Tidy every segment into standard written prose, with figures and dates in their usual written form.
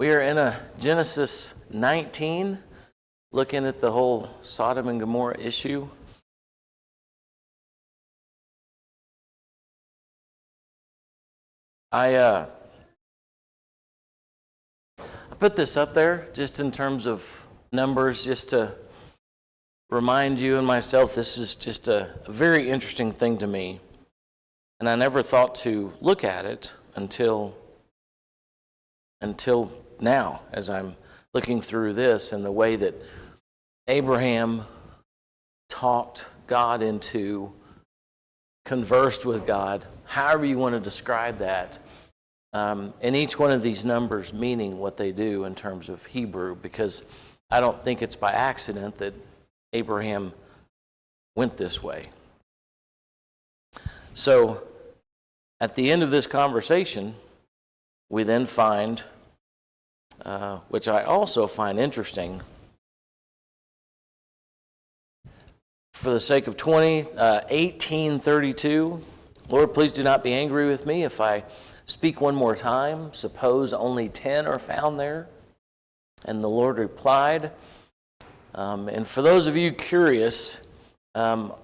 We are in a Genesis 19, looking at the whole Sodom and Gomorrah issue. I put this up there just in terms of numbers, just to remind you and myself this is just a very interesting thing to me. And I never thought to look at it until now, as I'm looking through this and the way that Abraham talked God into, conversed with God, however you want to describe that. And each one of these numbers meaning what they do in terms of Hebrew, because I don't think it's by accident that Abraham went this way. So at the end of this conversation, we then find, which I also find interesting, for the sake of 1832, Lord, please do not be angry with me if I speak one more time. Suppose only 10 are found there. And the Lord replied. And for those of you curious, now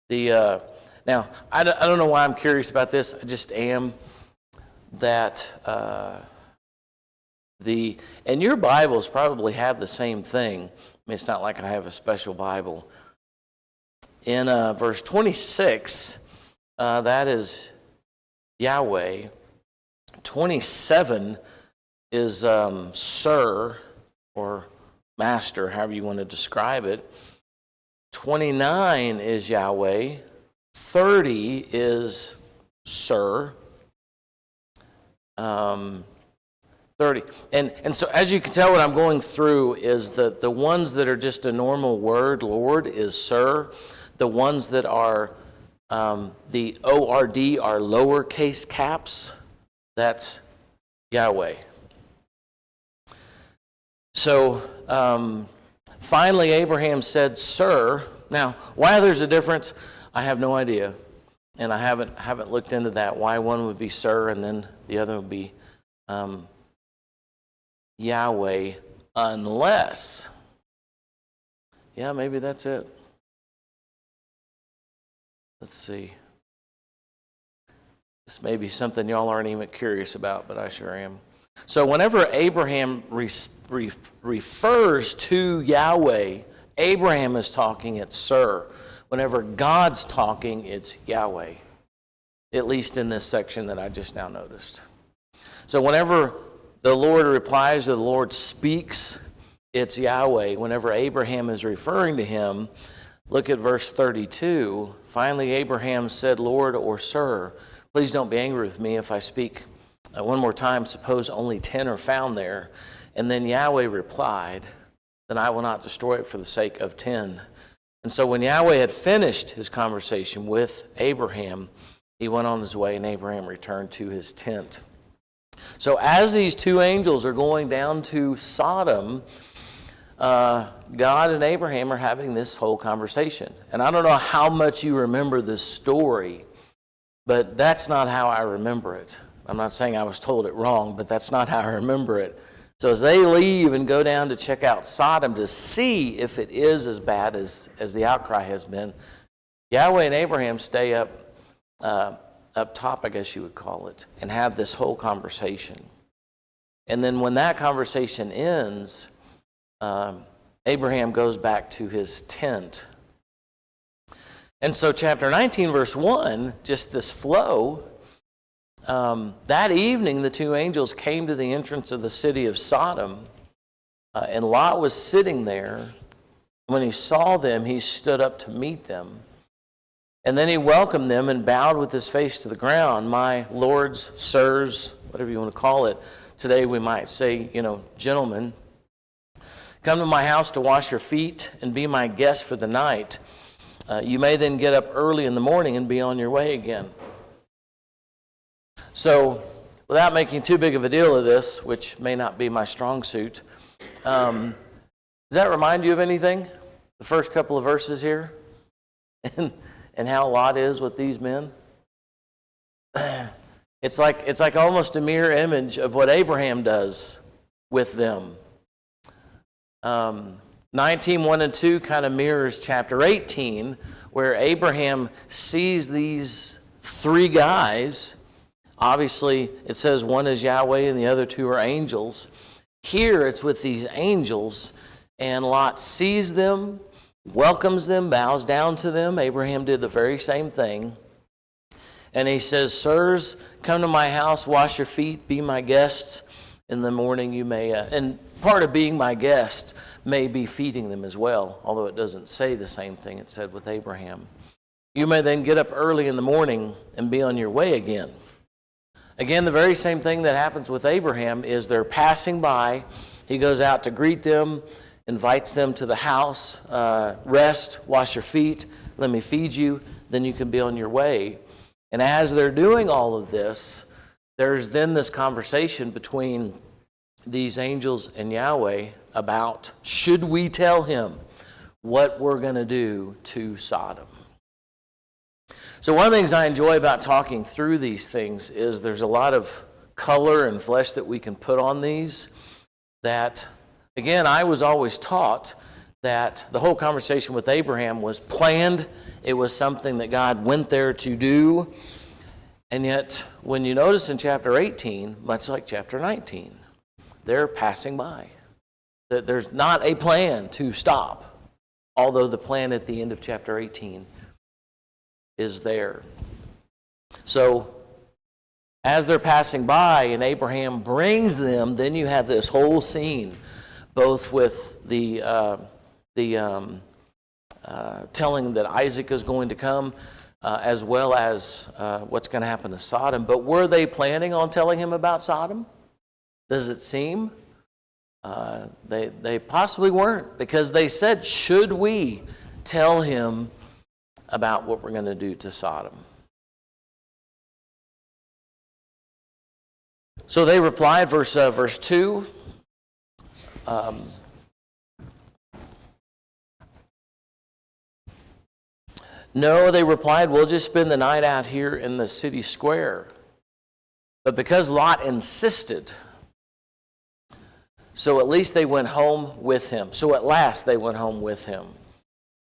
I don't know why I'm curious about this. I just am. That and your Bibles probably have the same thing. I mean, it's not like I have a special Bible. In verse 26, that is Yahweh. 27 is Sir or Master, however you want to describe it. 29 is Yahweh. 30 is Sir. 30. And so as you can tell, what I'm going through is that the ones that are just a normal word, Lord, is Sir. The ones that are the O-R-D are lowercase caps. That's Yahweh. So finally Abraham said, Sir. Now, why there's a difference, I have no idea. And I haven't looked into that, why one would be Sir and then the other would be Yahweh, unless, yeah, maybe that's it. Let's see. This may be something y'all aren't even curious about, but I sure am. So whenever Abraham refers to Yahweh, Abraham is talking, it's Sir. Whenever God's talking, it's Yahweh, at least in this section that I just now noticed. So whenever the Lord replies or the Lord speaks, it's Yahweh. Whenever Abraham is referring to him, look at verse 32. Finally, Abraham said, Lord or Sir, please don't be angry with me if I speak one more time. Suppose only 10 are found there. And then Yahweh replied, then I will not destroy it for the sake of 10. And so when Yahweh had finished his conversation with Abraham, he went on his way and Abraham returned to his tent. So as these two angels are going down to Sodom, God and Abraham are having this whole conversation. And I don't know how much you remember this story, but that's not how I remember it. I'm not saying I was told it wrong, but that's not how I remember it. So as they leave and go down to check out Sodom to see if it is as bad as the outcry has been, Yahweh and Abraham stay up top, I guess you would call it, and have this whole conversation. And then when that conversation ends, Abraham goes back to his tent. And so chapter 19, verse 1, just this flow, that evening the two angels came to the entrance of the city of Sodom, and Lot was sitting there. When he saw them, he stood up to meet them. And then he welcomed them and bowed with his face to the ground. My lords, sirs, whatever you want to call it. Today we might say, gentlemen, come to my house to wash your feet and be my guest for the night. You may then get up early in the morning and be on your way again. So, without making too big of a deal of this, which may not be my strong suit, does that remind you of anything? The first couple of verses here? And how Lot is with these men? It's like almost a mirror image of what Abraham does with them. 19:1 and 2 kind of mirrors chapter 18, where Abraham sees these three guys. Obviously, it says one is Yahweh and the other two are angels. Here, it's with these angels, and Lot sees them, welcomes them, bows down to them. Abraham did the very same thing. And he says, "Sirs, come to my house, wash your feet, be my guests. In the morning you may..." And part of being my guest may be feeding them as well, although it doesn't say the same thing it said with Abraham. "You may then get up early in the morning and be on your way again." Again, the very same thing that happens with Abraham is they're passing by. He goes out to greet them, invites them to the house, rest, wash your feet, let me feed you, then you can be on your way. And as they're doing all of this, there's then this conversation between these angels and Yahweh about, should we tell him what we're going to do to Sodom? So one of the things I enjoy about talking through these things is there's a lot of color and flesh that we can put on these. That, again, I was always taught that the whole conversation with Abraham was planned. It was something that God went there to do. And yet, when you notice in chapter 18, much like chapter 19, they're passing by. That there's not a plan to stop, although the plan at the end of chapter 18 is there. So, as they're passing by and Abraham brings them, then you have this whole scene, both with the telling that Isaac is going to come, as well as what's going to happen to Sodom. But were they planning on telling him about Sodom? Does it seem? They possibly weren't, because they said, should we tell him about what we're going to do to Sodom? So they replied, verse 2. No, they replied, we'll just spend the night out here in the city square. But because Lot insisted, so at least they went home with him. So at last they went home with him.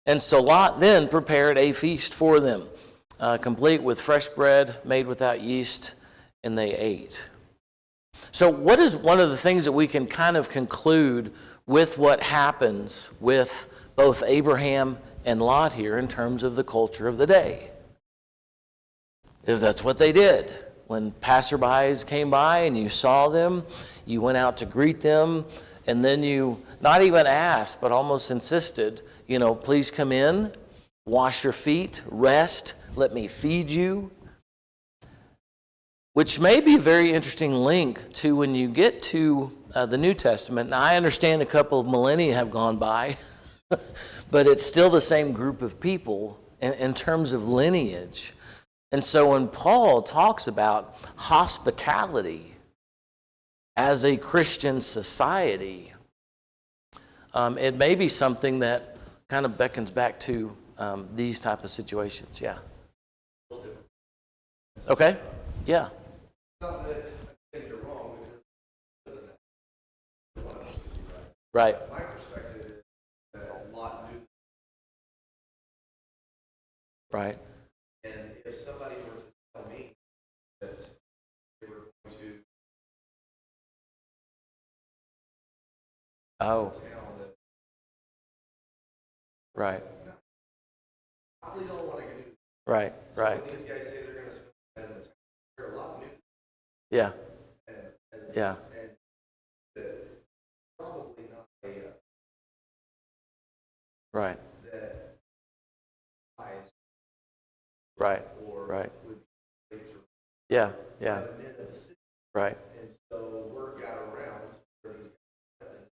And so Lot then prepared a feast for them, complete with fresh bread made without yeast, and they ate. So what is one of the things that we can kind of conclude with what happens with both Abraham and Lot here in terms of the culture of the day? Is that's what they did. When passerbys came by and you saw them, you went out to greet them, and then you not even asked, but almost insisted, please come in, wash your feet, rest, let me feed you. Which may be a very interesting link to when you get to the New Testament. Now, I understand a couple of millennia have gone by, but it's still the same group of people in terms of lineage. And so when Paul talks about hospitality as a Christian society, it may be something that kind of beckons back to these type of situations. Yeah. Okay. Yeah. Not that I think you're wrong, because right. My perspective is that a lot do. Right. And if somebody were to tell me that they were going to town that right. probably don't want to do. Right. So Right. when these guys say they're going to spend that in the town, there are a lot of new. Yeah. And, Yeah. And that probably not a Right. that eyes Right. or Right. would be rapes or Yeah. Yeah. men of the city. Right. And so word got around where these guys and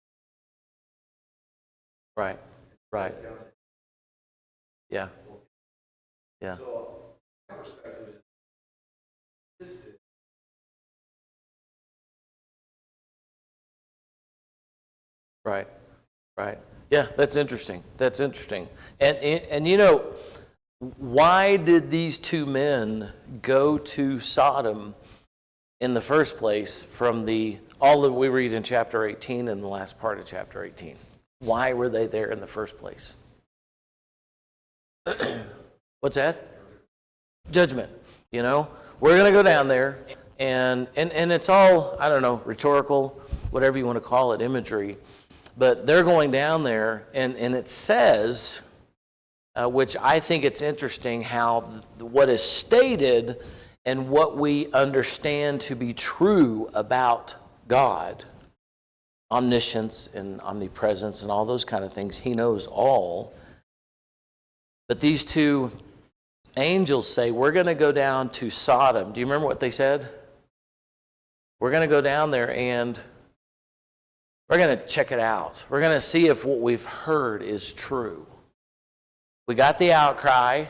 Right. Right. down to Yeah. Yeah. So my perspective is insisted. Right. Right. Yeah, that's interesting. That's interesting. And why did these two men go to Sodom in the first place from all that we read in chapter 18 and the last part of chapter 18? Why were they there in the first place? What's that? Judgment. You know, we're going to go down there, and it's all, I don't know, rhetorical, whatever you want to call it, imagery. But they're going down there, and it says, which I think it's interesting how what is stated and what we understand to be true about God, omniscience and omnipresence and all those kind of things, he knows all. But these two angels say, we're going to go down to Sodom. Do you remember what they said? We're going to go down there and we're going to check it out. We're going to see if what we've heard is true. We got the outcry,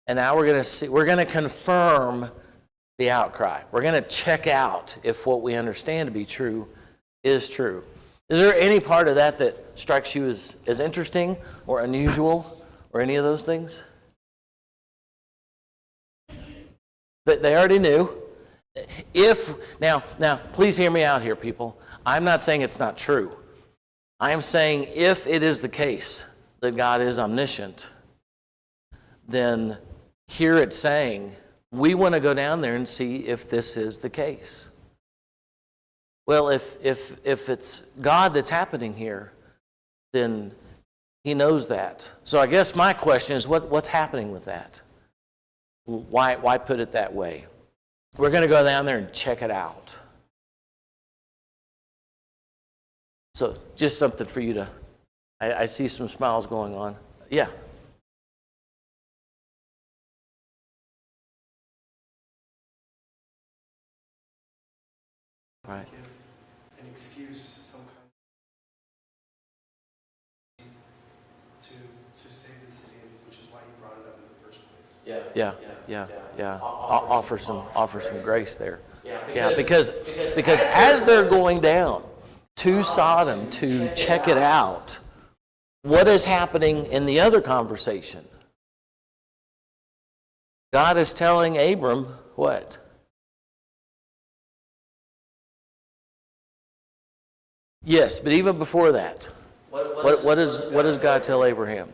and now we're going to confirm the outcry. We're going to check out if what we understand to be true is true. Is there any part of that that strikes you as interesting or unusual or any of those things? That they already knew. Now, please hear me out here, people. I'm not saying it's not true. I am saying if it is the case that God is omniscient, then here it's saying, we want to go down there and see if this is the case. Well, if it's God that's happening here, then he knows that. So I guess my question is, what's happening with that? Why put it that way? We're going to go down there and check it out. So just something for you to, I see some smiles going on. Yeah. Right. Give an excuse, some kind to save the city, which is why you brought it up in the first place. Yeah. Offer some grace there. Yeah, because as they're going down to Sodom to check it out, what is happening in the other conversation? God is telling Abram what? Yes, but even before that, what does God tell Abraham?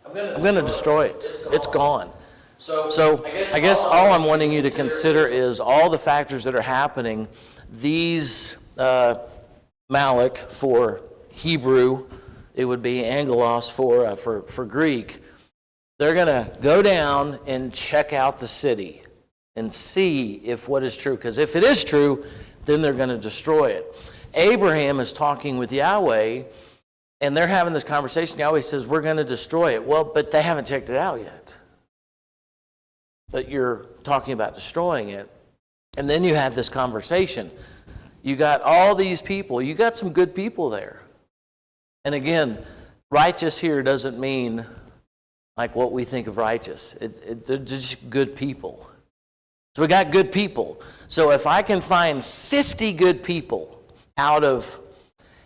I'm going to destroy it. It's gone. So I guess all I'm wanting you to consider is all the factors that are happening. These Malach for Hebrew, it would be angelos for Greek. They're going to go down and check out the city and see if what is true. Because if it is true, then they're going to destroy it. Abraham is talking with Yahweh, and they're having this conversation. Yahweh says, we're going to destroy it. Well, but they haven't checked it out yet. But you're talking about destroying it. And then you have this conversation. You got all these people. You got some good people there. And again, righteous here doesn't mean like what we think of righteous. They're just good people. So we got good people. So if I can find 50 good people out of,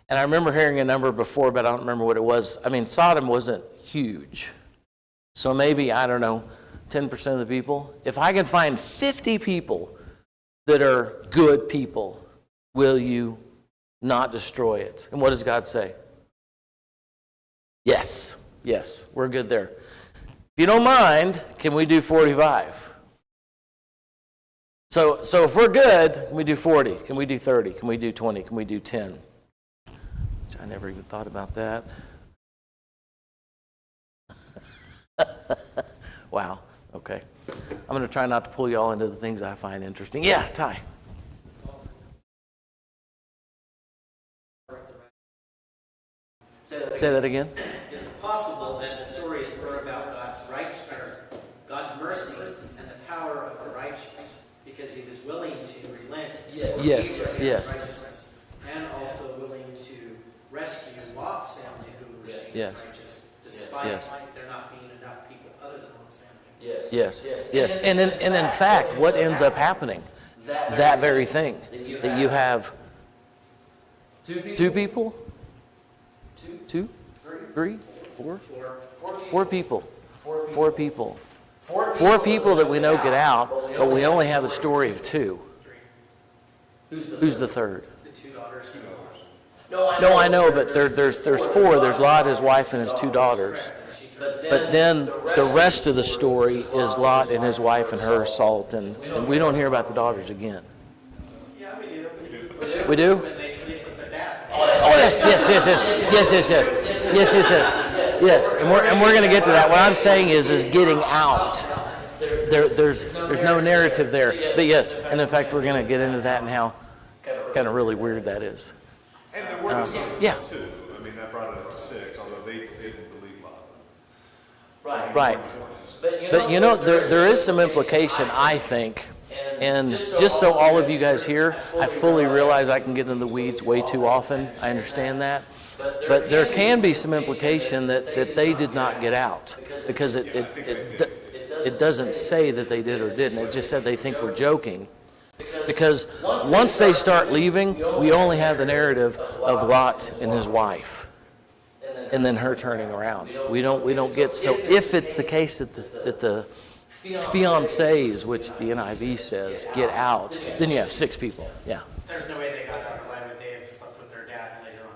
and I remember hearing a number before, but I don't remember what it was. I mean, Sodom wasn't huge. So maybe, I don't know, 10% of the people. If I can find 50 people that are good people, will you not destroy it? And what does God say? Yes, we're good there. If you don't mind, can we do 45? So if we're good, can we do 40? Can we do 30? Can we do 20? Can we do 10? Which I never even thought about that. Wow, okay. I'm going to try not to pull you all into the things I find interesting. Yeah, Ty. Say that again. Is it possible that the stories were about God's mercy and the power of the righteous, because he was willing to relent Yes. righteousness, and also willing to rescue Lot's family who were seen as righteous, despite there not being enough people other than Lot's family? Yes. And in fact, what ends up happening? That very thing. That you have two people? Two? Three? Four? Four people. Four people that we know get out, but we only have the story of two. Who's the third? The two daughters. No, I know, but there's four. There's Lot, his wife, and his two daughters. But then the rest of the story is Lot and his wife and her salt, and we don't hear about the daughters again. Yeah, we do. We do? When they sleep with their dad. Oh, yes. And we're going to get to that. What I'm saying is getting out. There's no narrative there. But yes, and in fact, we're going to get into that and how kind of really weird that is. And there were the sons yeah. too. I mean, that brought it up to 6, although they didn't believe Lot. Right. But you know, there is some implication, I think, and just so all of you guys here, I fully realize I can get in the weeds way too often. I understand that. But there can be some implication that they did not get out, because it doesn't say that they did or didn't. It just said they think we're joking. Because once they start leaving, we only have the narrative of Lot and his wife, and then her turning around. We don't get, so if it's the case that the fiancés, which the NIV says, get out, then you have 6 people. Yeah. There's no way they got out. Why would they have slept with their dad later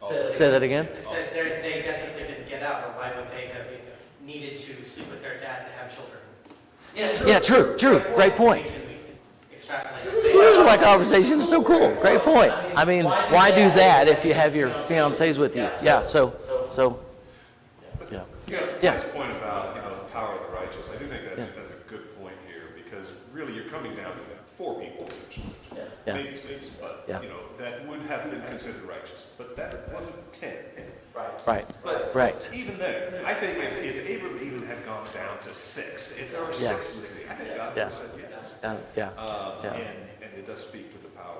on? Say that again? I said they definitely didn't get out, or why would they have needed to sleep with their dad to have children? Yeah, true. Great point. We can extrapolate. See, this is why conversation is so cool. Great point. I mean, why do that if you have your fiancés with you? Yeah, so yeah. Yeah. Nice point about the power of the righteous. I do think that's a good point here, because really you're coming down to 4 people essentially. Yeah. Maybe 6, but that would have been considered righteous. But that wasn't 10. Right. Even then, I think if Abram even had gone down to 6, if there were 6 in the city, I think God would have said yes. And it does speak to the power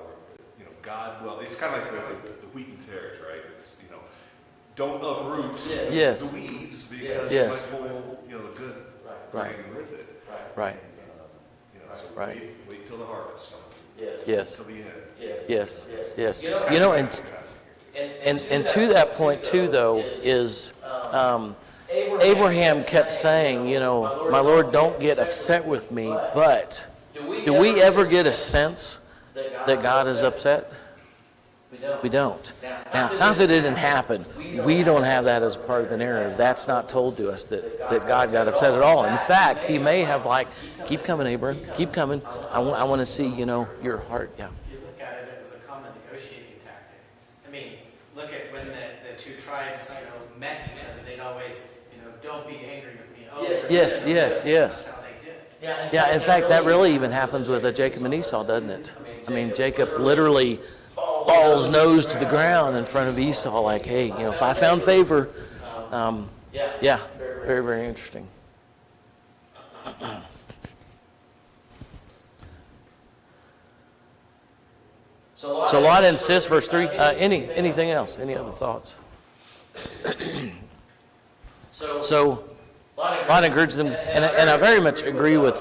of God. Well, it's kind of like the wheat and tares, right? It's don't uproot the weeds, because you might pull the good grain with it. Right. So wait till the harvest comes. Yes. Till the end. Yes. And to that point too, though, is Abraham kept saying, my Lord, don't get upset with me, but do we ever get a sense that God is upset? We don't. Now, not that it didn't happen. We don't have that as part of the narrative. That's not told to us that God got upset at all. In fact, he may have keep coming, Abraham, keep coming. I want to see, your heart. Yeah. If you look at it, it was a common negotiating tactic. I mean, look at when the two tribes, met each other. They'd always, don't be angry with me. Oh, Yes. That's how they did. Yeah, in fact, that really even happens with Jacob and Esau, doesn't it? I mean, Jacob literally falls nose to the ground in front of Esau, like, hey, if I found favor. Very, very interesting. So Lot insists, verse 3. Anything else? Any other thoughts? So Lot encourages them, and I very much agree with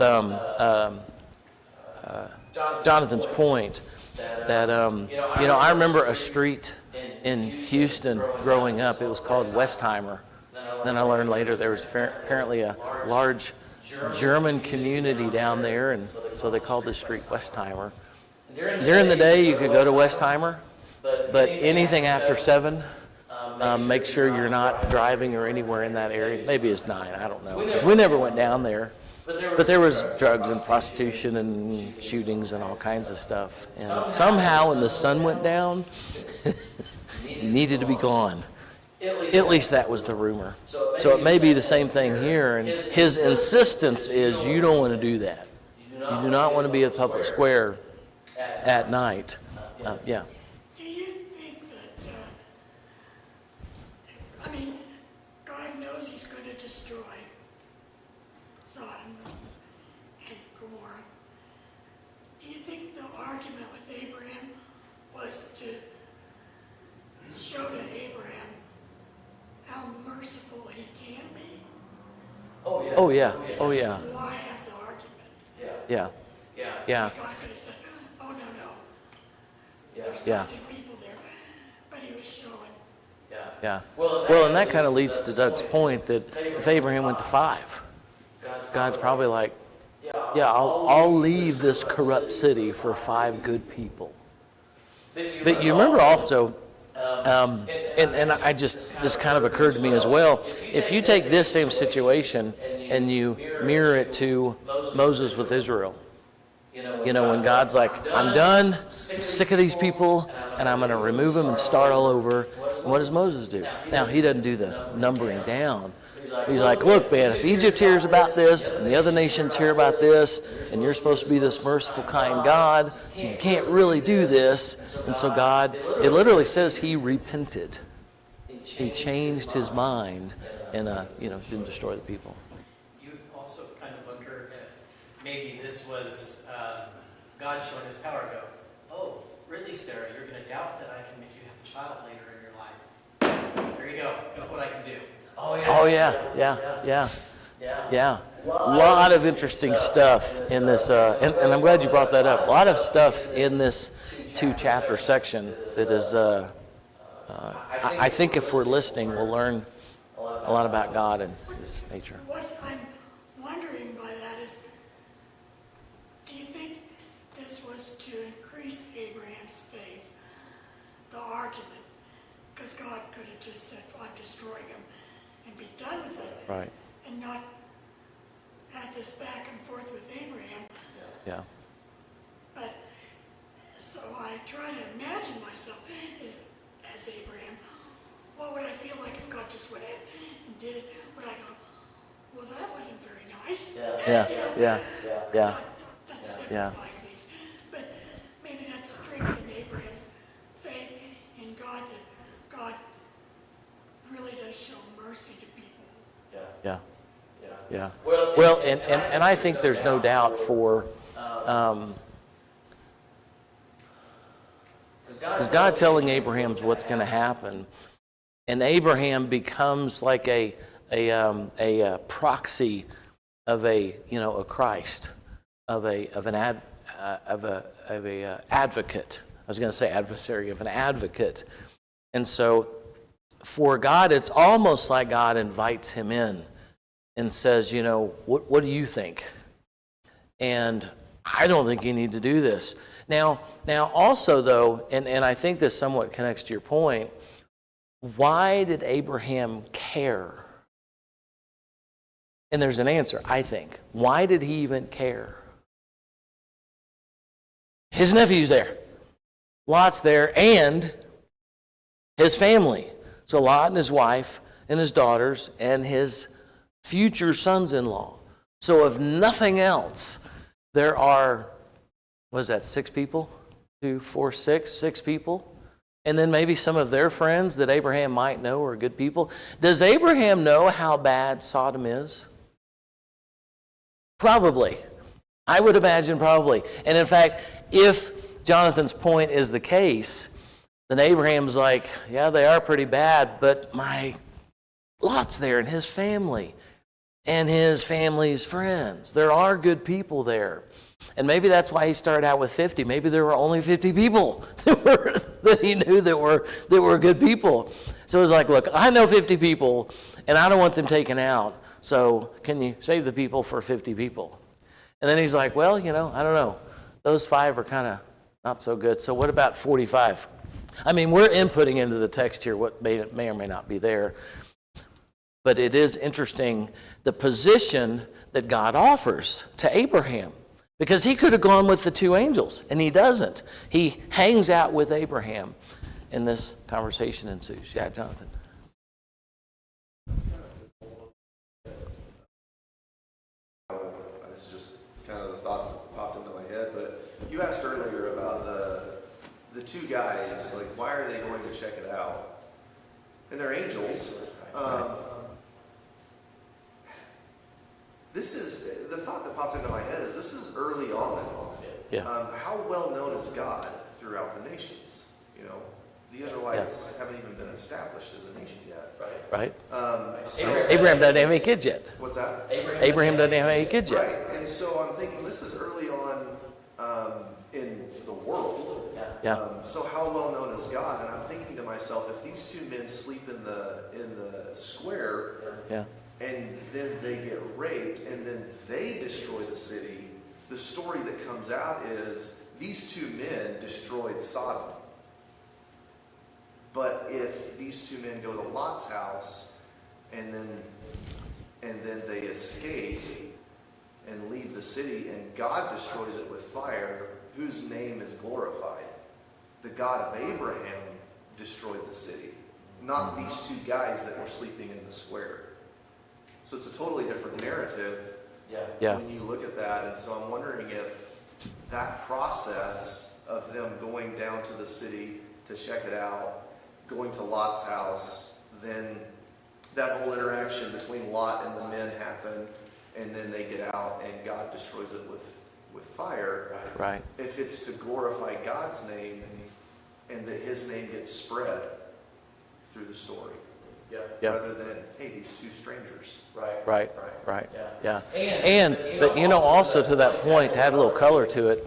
Jonathan's point that I remember a street in Houston growing up. It was called Westheimer. Then I learned later there was apparently a large German community down there, and so they called the street Westheimer. During the day, you could go to Westheimer, but anything after 7, make sure you're not driving or anywhere in that area. Maybe it's 9, I don't know. 'Cause we never went down there. But there was drugs and prostitution and shootings and all kinds of stuff. And somehow when the sun went down, it needed to be gone. At least that was the rumor. So it may be the same thing here. And his insistence is you don't want to do that. You do not want to be at the public square at night. Yeah. Do you think that, God knows he's going to destroy Sodom and Gomorrah? Do you think the argument with Abraham was to show to Abraham how merciful he can be? Oh yeah. Why have the argument? Yeah. God could have said, oh, no. There's 13 people there. But he was showing. Yeah. Well, and that kind of leads to Doug's point that if Abraham went to 5, God's probably like, I'll leave this corrupt city for 5 good people. But you remember also, and I just, this kind of occurred to me as well. If you take this same situation and you mirror it to Moses with Israel, you know, when God's like, I'm done, I'm sick of these people, and I'm going to remove them and start all over. And what does Moses do? Now, he doesn't do the numbering down. He's like, look, man, if Egypt hears about this, and the other nations hear about this, and you're supposed to be this merciful, kind God, so you can't really do this. And so God, it literally says he repented. He changed his mind and, didn't destroy the people. You also kind of wonder if maybe this was God showing his power. Go, oh, really, Sarah? You're going to doubt that I can make you have a child later in your life? There you go. Look what I can do. Oh yeah. A lot of interesting stuff in this, and I'm glad you brought that up. A lot of stuff in this 2-chapter section that is, I think if we're listening, we'll learn a lot about God and his nature. What I'm wondering by that is, do you think this was to increase Abraham's faith, the argument? Because God could have just said, well, I'm destroying him and be done with it. Right. And not had this back and forth with Abraham. Yeah. But, so I try to imagine myself as Abraham. What would I feel like if God just went ahead and did it? Would I go, well, that wasn't very nice? Yeah. That's simplifying things. But maybe that strengthened Abraham's faith in God, that God really does show mercy to people. Yeah. Well, and I think there's no doubt for, because God telling Abraham's what's going to happen, and Abraham becomes like a proxy of a Christ, of an advocate. I was going to say adversary, of an advocate, and so for God, it's almost like God invites him in and says, what do you think? And I don't think you need to do this. Now also though, and I think this somewhat connects to your point, why did Abraham care? And there's an answer, I think. Why did he even care? His nephew's there. Lot's there, and his family. So Lot and his wife and his daughters and his future sons-in-law. So if nothing else, there are, what is that, 6 people? 2, 4, 6 people. And then maybe some of their friends that Abraham might know are good people. Does Abraham know how bad Sodom is? Probably. I would imagine probably. And in fact, if Jonathan's point is the case, then Abraham's like, yeah, they are pretty bad, but my Lot's there and his family and his family's friends. There are good people there. And maybe that's why he started out with 50. Maybe there were only 50 people that he knew that were good people. So it's like, look, I know 50 people, and I don't want them taken out. So can you save the people for 50 people? And then he's like, well, I don't know. Those 5 are kind of not so good. So what about 45? I mean, we're inputting into the text here what may or may not be there. But it is interesting the position that God offers to Abraham. Because he could have gone with the 2 angels, and he doesn't. He hangs out with Abraham, and this conversation ensues. Yeah, Jonathan. This is just kind of the thoughts that popped into my head, but you asked earlier about the 2 guys, like, why are they going to check it out? And they're angels. This is, the thought that popped into my head is this is early on. Yeah. How well known is God throughout the nations? The Israelites haven't even been established as a nation yet. Right. So, Abraham doesn't have any kids yet. what's that? Abraham doesn't have any kids yet. Right, and so I'm thinking this is early on in the world. Yeah. So how well known is God? And I'm thinking to myself, if these 2 men sleep in the square, Yeah. and then they get raped, and then they destroy the city, the story that comes out is these 2 men destroyed Sodom. these two men go to Lot's house, and then they escape and leave the city, and God destroys it with fire, whose name is glorified. The God of Abraham destroyed the city, not these two guys that were sleeping in the square. So it's a totally different narrative when you look at that. And so I'm wondering if that process of them going down to the city to check it out, going to Lot's house, then that whole interaction between Lot and the men happen, and then they get out and God destroys it with fire. Right. If it's to glorify God's name and that his name gets spread through the story. Rather than, hey, these two strangers. Right. Yeah. But also to that point, to add a little color to it,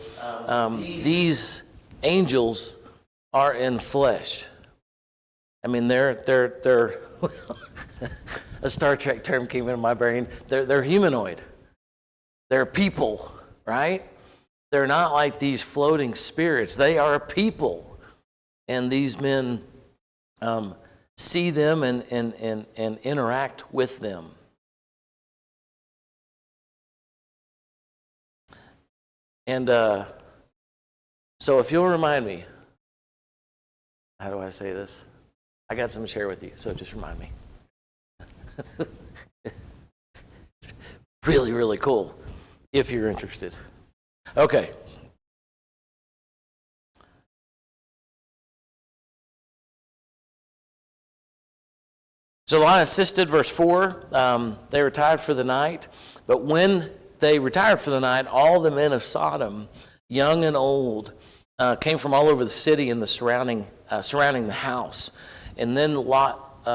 these angels are in flesh. I mean, they're a Star Trek term came into my brain. They're humanoid. They're people, right? They're not like these floating spirits. They are people. And these men see them and interact with them. And so if you'll remind me, how do I say this? I got something to share with you, so just remind me. Really, really cool, if you're interested. Okay. So Lot assisted, verse 4, they retired for the night. But when they retired for the night, all the men of Sodom, young and old, came from all over the city and the surrounding the house. And then Lot,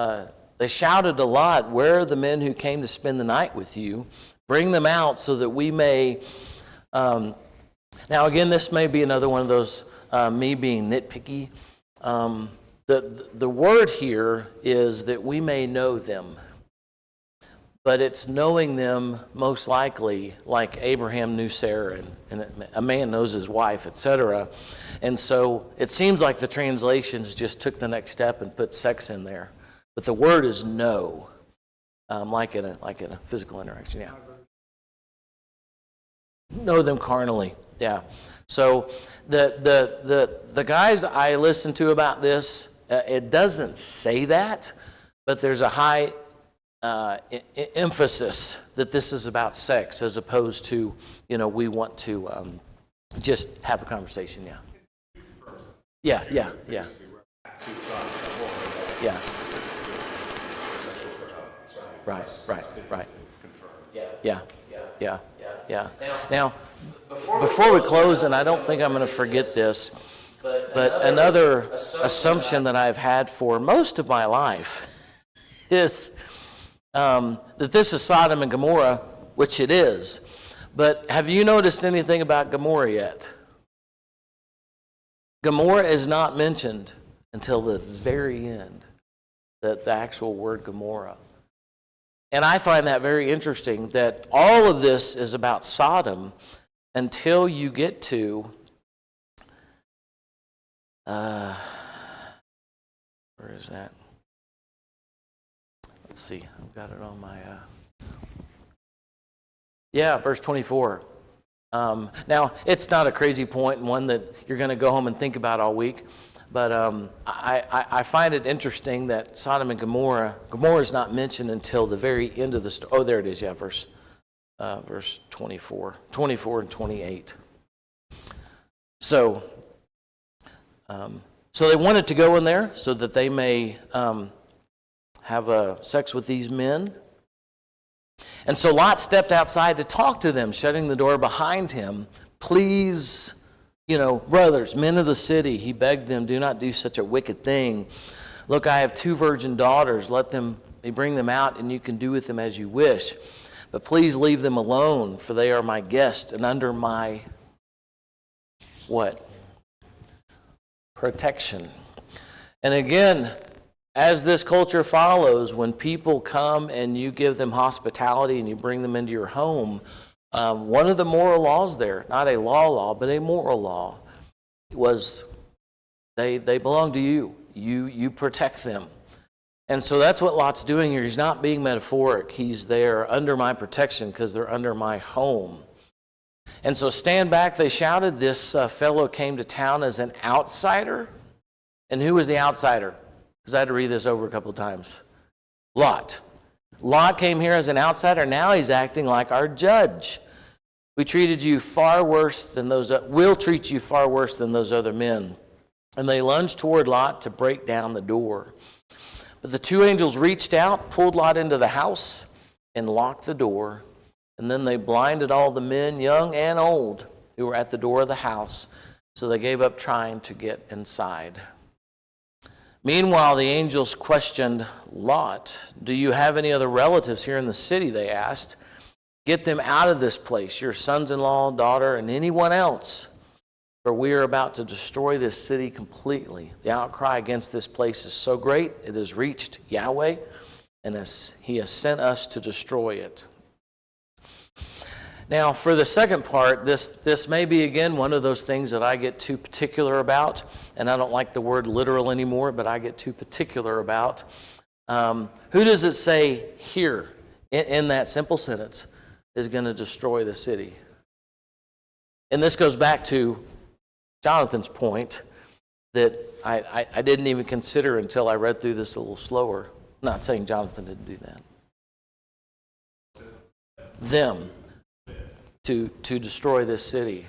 they shouted to Lot, "Where are the men who came to spend the night with you? Bring them out so that we may..." Now again, this may be another one of those me being nitpicky. The word here is that we may know them. But it's knowing them most likely like Abraham knew Sarah and a man knows his wife, etc. And so it seems like the translations just took the next step and put sex in there. But the word is know, like in a physical interaction. Yeah. Know them carnally. Yeah. So the guys I listened to about this, it doesn't say that, but there's a high emphasis that this is about sex as opposed to, we want to just have a conversation. Yeah. Yeah. Right. Yeah. Now, before we close, and I don't think I'm going to forget this, but another assumption that I've had for most of my life is that this is Sodom and Gomorrah, which it is. But have you noticed anything about Gomorrah yet? Gomorrah is not mentioned until the very end, the actual word Gomorrah. And I find that very interesting that all of this is about Sodom until you get to, where is that? Let's see, I've got it on my, verse 24. Now, it's not a crazy point and one that you're going to go home and think about all week, but I find it interesting that Sodom and Gomorrah is not mentioned until the very end of the story. Oh, there it is, verse 24 and 28. So they wanted to go in there so that they may have sex with these men. And so Lot stepped outside to talk to them, shutting the door behind him. "Please, brothers, men of the city," he begged them, "do not do such a wicked thing. Look, I have 2 virgin daughters. Let me bring them out, and you can do with them as you wish. But please leave them alone, for they are my guests and under my," what? "protection." And again, as this culture follows, when people come and you give them hospitality and you bring them into your home, one of the moral laws there, not a law, but a moral law, was they belong to you. You protect them. And so that's what Lot's doing here. He's not being metaphoric. He's there under my protection because they're under my home. And so stand back, they shouted. This fellow came to town as an outsider. And who was the outsider? Because I had to read this over a couple of times. Lot. Lot came here as an outsider. Now he's acting like our judge. We treated you far worse than those, we'll treat you far worse than those other men. And they lunged toward Lot to break down the door. But the two angels reached out, pulled Lot into the house, and locked the door. And then they blinded all the men, young and old, who were at the door of the house. So they gave up trying to get inside. Meanwhile, the angels questioned Lot. Do you have any other relatives here in the city, they asked. Get them out of this place, your sons-in-law, daughter, and anyone else. For we are about to destroy this city completely. The outcry against this place is so great, it has reached Yahweh, and he has sent us to destroy it. Now, for the second part, this may be, again, one of those things that I get too particular about, and I don't like the word literal anymore, but I get too particular about. Who does it say here, in that simple sentence, is going to destroy the city? And this goes back to Jonathan's point that I didn't even consider until I read through this a little slower. I'm not saying Jonathan didn't do that. Them. To destroy this city.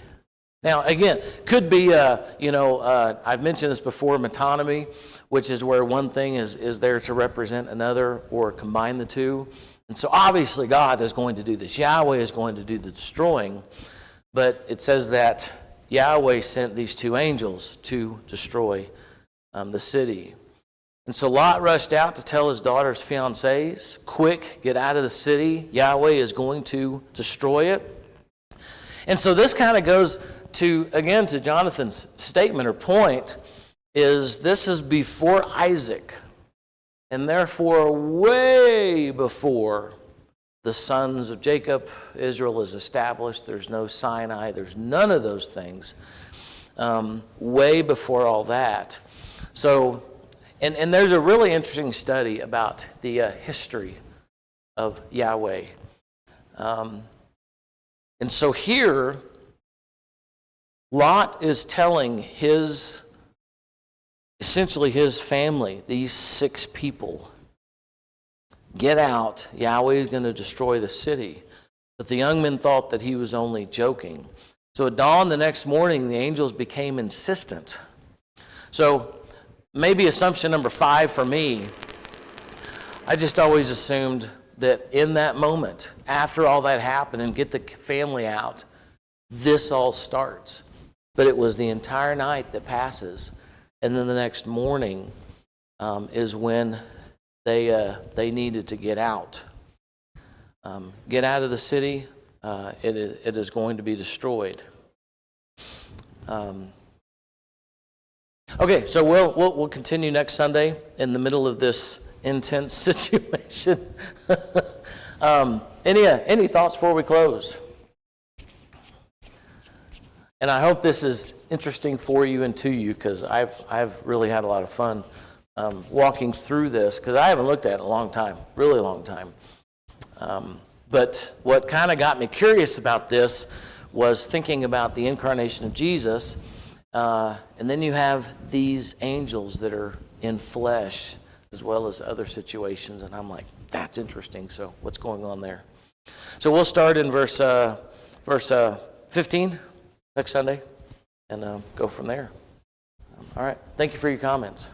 Now, again, could be, I've mentioned this before, metonymy, which is where one thing is there to represent another or combine the two. And so obviously God is going to do this. Yahweh is going to do the destroying. But it says that Yahweh sent these two angels to destroy the city. And so Lot rushed out to tell his daughter's fiancés, quick, get out of the city. Yahweh is going to destroy it. And so this kind of goes to Jonathan's statement or point, is this is before Isaac, and therefore way before the sons of Jacob. Israel is established. There's no Sinai. There's none of those things. Way before all that. So, and there's a really interesting study about the history of Yahweh. And so here, Lot is telling essentially his family, these 6 people, get out, Yahweh is going to destroy the city. But the young men thought that he was only joking. So at dawn the next morning, the angels became insistent. So maybe assumption number 5 for me, I just always assumed that in that moment, after all that happened and get the family out, this all starts. But it was the entire night that passes. And then the next morning is when they needed to get out. Get out of the city. It is going to be destroyed. Okay, so we'll continue next Sunday in the middle of this intense situation. Any thoughts before we close? And I hope this is interesting for you and to you, because I've really had a lot of fun walking through this, because I haven't looked at it in a long time, really long time. But what kind of got me curious about this was thinking about the incarnation of Jesus, and then you have these angels that are in flesh, as well as other situations, and I'm like, that's interesting. So what's going on there? So we'll start in verse 15 next Sunday and go from there. All right. Thank you for your comments.